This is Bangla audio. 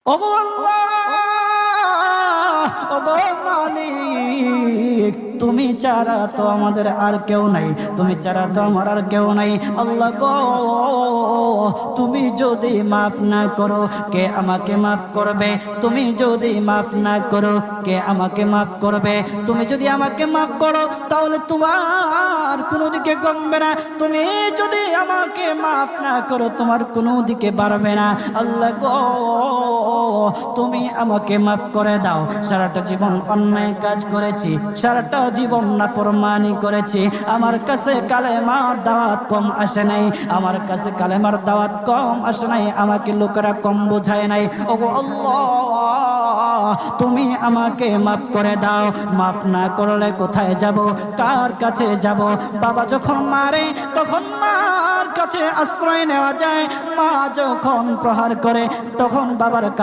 ওগো আল্লাহ, ওগো মালিক, তুমি ছাড়া তো আমাদের আর কেউ নাই, তুমি ছাড়া তো আমার আর কেউ নাই। আল্লাহ গো, তুমি যদি মাফ না করো কে আমাকে মাফ করবে? তুমি যদি মাফ না করো কে আমাকে মাফ করবে? তুমি যদি আমাকে মাফ করো তাহলে তোমার কোনো দিকে কমবে না, তুমি যদি আমাকে মাফ না করো তোমার কোনো দিকে বাড়বে না। আল্লাহ গো, তুমি আমাকে মাফ করে দাও। সারাটা জীবন অন্যায় কাজ করেছি, সারাটা জীবন নাফরমানি করেছি, আমার কাছে কালেমার দাওয়াত কম আসে নাই, আমার কাছে কালেমার দাওয়াত কম আসে নাই, আমাকে লোকেরা কম বোঝায় নাই। ওগো আল্লাহ, তুমি আমাকে মাফ করে দাও। মাফ না করলে কোথায় যাব, কার কাছে যাব? বাবা যখন মারে তখন মার কাছে আশ্রয় নেওয়া যায়, মা যখন প্রহার করে তখন বাবার কাছে